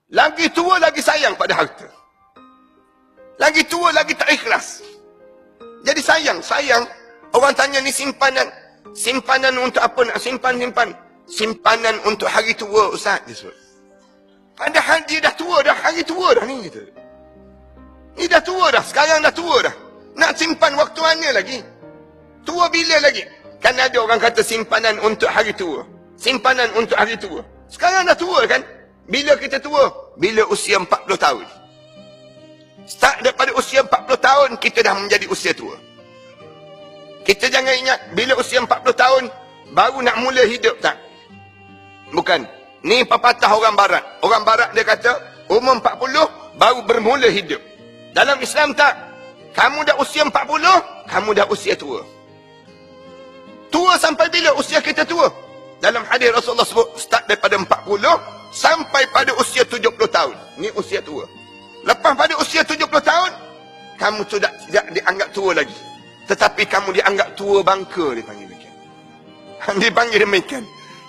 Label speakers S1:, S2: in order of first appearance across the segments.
S1: Lagi tua lagi sayang pada harta. Lagi tua lagi tak ikhlas. Jadi sayang. Orang tanya ni simpanan. Simpanan untuk apa nak simpan? Simpanan untuk hari tua, Ustaz. Dia sebut. Padahal dia dah tua dah. Hari tua dah ni. Gitu. Ni dah tua dah. Sekarang dah tua dah. Nak simpan waktu mana lagi? Tua bila lagi? Kan ada orang kata simpanan untuk hari tua. Simpanan untuk hari tua. Sekarang dah tua kan? Bila kita tua? Bila usia 40 tahun. Start daripada usia 40 tahun, kita dah menjadi usia tua. Kita jangan ingat, bila usia 40 tahun, baru nak mula hidup, tak? Bukan. Ni pepatah orang barat. Orang barat dia kata, umur 40, baru bermula hidup. Dalam Islam tak. Kamu dah usia 40, kamu dah usia tua. Tua sampai bila usia kita tua? Dalam hadis Rasulullah sebut, start daripada 40, sampai pada usia 70 tahun. Ni usia tua. Lepas pada usia 70 tahun, kamu sudah tidak dianggap tua lagi. Tetapi kamu dianggap tua bangka, dipanggil demikian. Dipanggil demikian.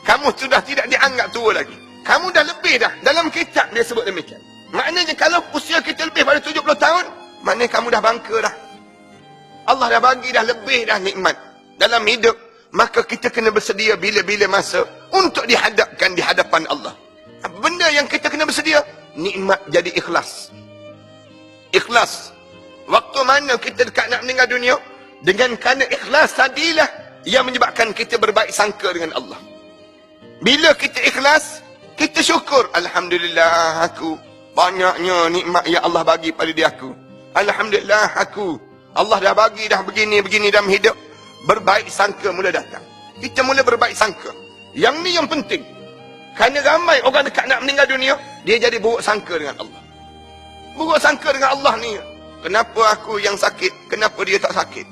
S1: Kamu sudah tidak dianggap tua lagi. Kamu dah lebih dah. Dalam kitab dia sebut demikian. Maknanya kalau usia kita lebih pada 70 tahun, maknanya kamu dah bangka dah. Allah dah bagi dah lebih dah nikmat dalam hidup. Maka kita kena bersedia bila-bila masa untuk dihadapkan di hadapan Allah. Benda yang kita kena bersedia, nikmat jadi ikhlas. Ikhlas. Waktu mana kita dekat nak meninggal dunia, dengan kerana ikhlas tadilah yang menyebabkan kita berbaik sangka dengan Allah. Bila kita ikhlas, kita syukur. Alhamdulillah aku banyaknya nikmat yang Allah bagi pada dia aku. Alhamdulillah aku, Allah dah bagi dah begini-begini dalam hidup. Berbaik sangka mula datang. Kita mula berbaik sangka. Yang ni yang penting. Kerana ramai orang dekat nak meninggal dunia, dia jadi buruk sangka dengan Allah. Buruk sangka dengan Allah ni. Kenapa aku yang sakit? Kenapa dia tak sakit?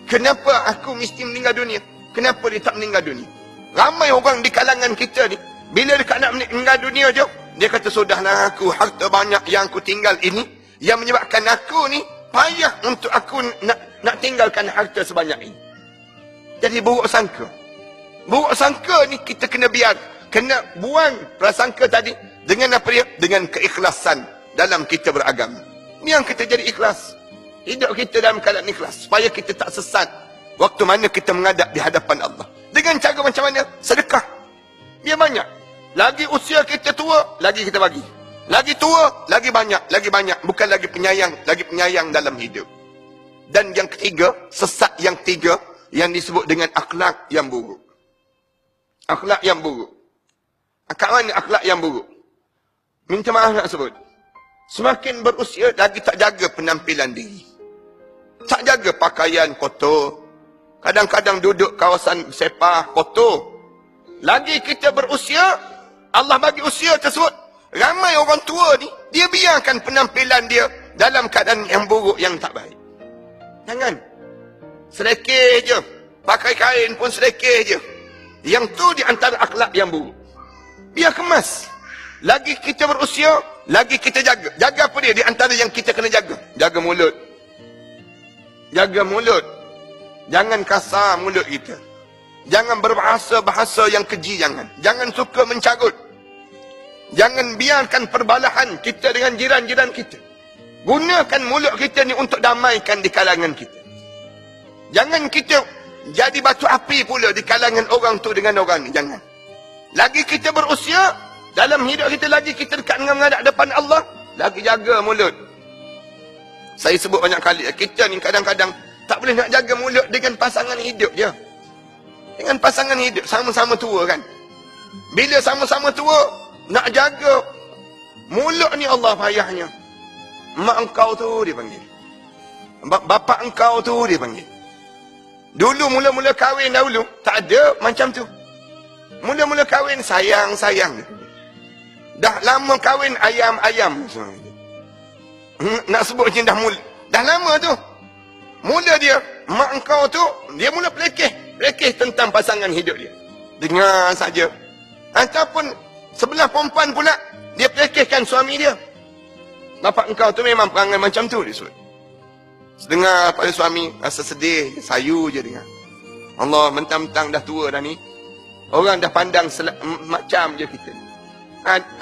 S1: Kenapa aku mesti meninggal dunia? Kenapa dia tak meninggal dunia? Ramai orang di kalangan kita ni, bila dekat nak meninggal dunia je, dia kata, sudahlah aku, harta banyak yang aku tinggal ini, yang menyebabkan aku ni payah untuk aku nak tinggalkan harta sebanyak ini. Jadi buruk sangka. Buruk sangka ni kita kena biar. Kena buang prasangka tadi. Dengan apa dia? Dengan keikhlasan dalam kita beragama. Ni yang kita jadi ikhlas. Hidup kita dalam keadaan ikhlas. Supaya kita tak sesat. Waktu mana kita menghadap di hadapan Allah. Dengan cara macam mana? Sedekah. Biar banyak. Lagi usia kita tua, lagi kita bagi. Lagi tua, lagi banyak. Lagi banyak. Bukan lagi penyayang dalam hidup. Dan yang ketiga, sesat yang ketiga, yang disebut dengan akhlak yang buruk. Akhlak yang buruk. Kat mana akhlak yang buruk? Minta maaf nak sebut. Semakin berusia, lagi tak jaga penampilan diri. Tak jaga pakaian kotor. Kadang-kadang duduk kawasan sepah kotor. Lagi kita berusia, Allah bagi usia tersebut. Ramai orang tua ni, dia biarkan penampilan dia dalam keadaan yang buruk, yang tak baik. Jangan. Selekeh je. Pakai kain pun selekeh je. Yang tu di antara akhlak yang buruk. Biar kemas. Lagi kita berusia, lagi kita jaga. Jaga apa dia? Di antara yang kita kena jaga. Jaga mulut. Jaga mulut. Jangan kasar mulut kita. Jangan berbahasa-bahasa yang keji, jangan. Jangan suka mencarut. Jangan biarkan perbalahan kita dengan jiran-jiran kita. Gunakan mulut kita ni untuk damaikan di kalangan kita. Jangan kita jadi batu api pula di kalangan orang tu dengan orang ni. Jangan. Lagi kita berusia, dalam hidup kita lagi kita dekat dengan menghadap depan Allah, lagi jaga mulut. Saya sebut banyak kali, kita ni kadang-kadang tak boleh nak jaga mulut dengan pasangan hidup je. Dengan pasangan hidup, sama-sama tua kan. Bila sama-sama tua, nak jaga mulut ni Allah payahnya. Mak engkau tu dia panggil. Bapa engkau tu dia panggil. Dulu mula-mula kahwin dahulu, tak ada macam tu. Mula-mula kahwin, sayang-sayang. Dah lama kahwin, ayam-ayam. Nak sebut macam dah lama tu. Mula dia, mak engkau tu, dia mula pelekeh tentang pasangan hidup dia. Dengar saja. Ataupun sebelah perempuan pula, dia pelekehkan suami dia. Bapa engkau tu memang perangai macam tu, dia sebut. Dengar pada suami, rasa sedih, sayu je dengar. Allah, mentang-mentang dah tua dah ni. Orang dah pandang macam je kita.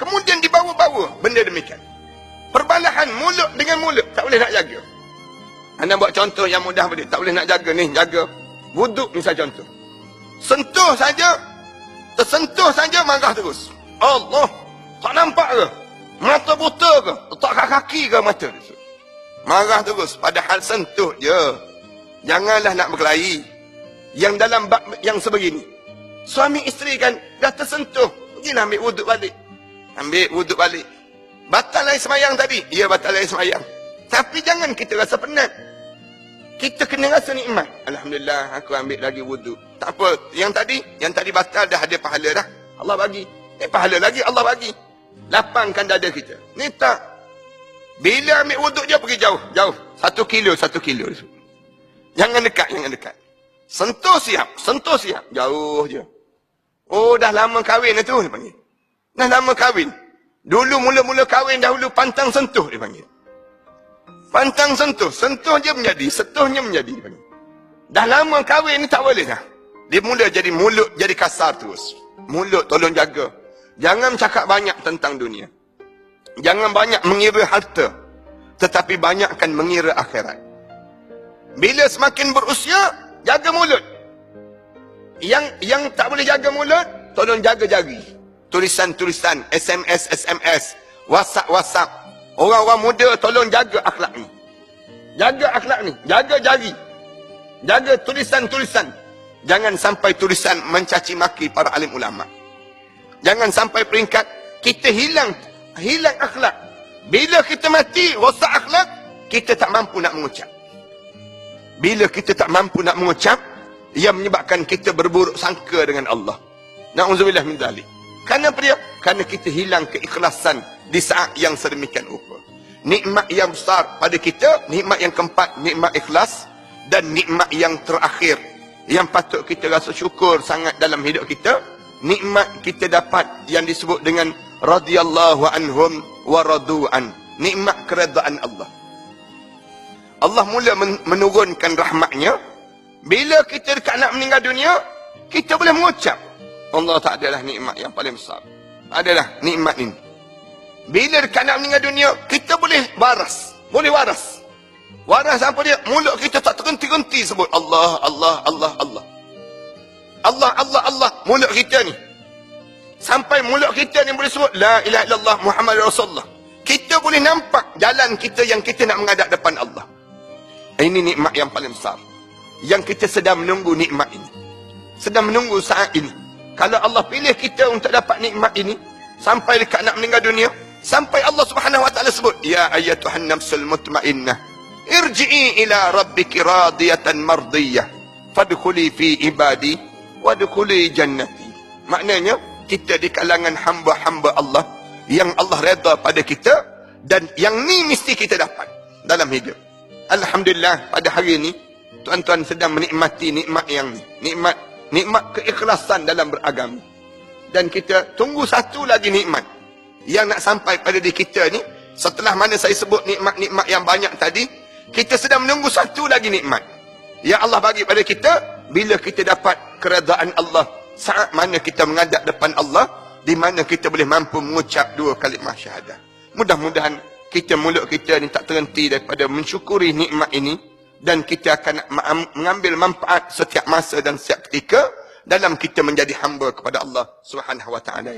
S1: Kemudian dibawa-bawa benda benda demikian. Perbalahan mulut dengan mulut tak boleh nak jaga. Anda buat contoh yang mudah boleh. Tak boleh nak jaga ni, jaga wuduk misal contoh. Sentuh saja, tersentuh saja marah terus. Allah, tak nampak ke? Mata buta ke? Letak kat kaki ke mata? Marah terus, padahal sentuh je. Janganlah nak berkelahi. Yang dalam bab yang sebegini, suami isteri kan dah tersentuh, pergilah ambil wuduk balik. Ambil wuduk balik. Batal air semayang tadi? Ya, batal air semayang. Tapi jangan kita rasa penat. Kita kena rasa nikmat. Alhamdulillah, aku ambil lagi wuduk. Tak apa, yang tadi batal dah ada pahala dah. Allah bagi. Pahala lagi Allah bagi. Lapangkan dada kita. Ni tak. Bila ambil wuduk je pergi jauh. 1 kilo. Jangan dekat. Sentuh siap. Jauh je. Oh, dah lama kahwin tu, dia panggil. Dah lama kahwin. Dulu mula-mula kahwin dahulu pantang sentuh, dia panggil. Pantang sentuh. Sentuh je menjadi. Sentuhnya menjadi, dia panggil. Dah lama kahwin ni tak boleh dah. Dia mula jadi mulut, jadi kasar terus. Mulut tolong jaga. Jangan cakap banyak tentang dunia. Jangan banyak mengira harta. Tetapi banyakkan mengira akhirat. Bila semakin berusia, jaga mulut. Yang tak boleh jaga mulut, tolong jaga jari. Tulisan-tulisan, SMS, WhatsApp. Orang-orang muda tolong jaga akhlak ni. Jaga jari. Jaga tulisan-tulisan. Jangan sampai tulisan mencaci maki para alim ulama. Jangan sampai peringkat kita hilang akhlak. Bila kita mati, rosak akhlak, kita tak mampu nak mengucap. Bila kita tak mampu nak mengucap, ia menyebabkan kita berburuk sangka dengan Allah. Na'udzubillah min dzalik. Kenapa dia? Kerana kita hilang keikhlasan di saat yang sedemikian rupa. Nikmat yang besar pada kita, nikmat yang keempat, nikmat ikhlas, dan nikmat yang terakhir yang patut kita rasa syukur sangat dalam hidup kita, nikmat kita dapat yang disebut dengan radhiyallahu anhum wa radu'an, nikmat keredaan Allah. Allah mula menurunkan rahmatnya. Bila kita dekat nak meninggal dunia, kita boleh mengucap, Allah tak adalah nikmat yang paling besar. Adalah nikmat ini. Bila dekat nak meninggal dunia, kita boleh waras. Waras apa dia? Mulut kita tak terhenti-henti sebut Allah. Mulut kita ni. Sampai mulut kita ni boleh sebut La ilaha illallah Muhammad Rasulullah. Kita boleh nampak jalan kita yang kita nak menghadap depan Allah. Ini nikmat yang paling besar. Yang kita sedang menunggu nikmat ini. Sedang menunggu saat ini. Kalau Allah pilih kita untuk dapat nikmat ini, sampai dekat nak meninggal dunia, sampai Allah Subhanahu wa taala sebut, Ya ayyatuhan nafsul mutmainnah, irji'i ila rabbiki radiyatan mardiyah, fadkhuli fi ibadi, wadkhuli jannati. Maknanya, kita di kalangan hamba-hamba Allah, yang Allah redha pada kita, dan yang ni mesti kita dapat dalam hidup. Alhamdulillah, pada hari ini, tuan-tuan sedang menikmati nikmat yang ni. Nikmat keikhlasan dalam beragama. Dan kita tunggu satu lagi nikmat yang nak sampai pada diri kita ni. Setelah mana saya sebut nikmat-nikmat yang banyak tadi, kita sedang menunggu satu lagi nikmat yang Allah bagi pada kita. Bila kita dapat keredaan Allah, saat mana kita menghadap depan Allah, di mana kita boleh mampu mengucap 2 kalimah syahadah. Mudah-mudahan mulut kita ni tak terhenti daripada mensyukuri nikmat ini, dan kita akan mengambil manfaat setiap masa dan setiap ketika dalam kita menjadi hamba kepada Allah Subhanahu wa taala.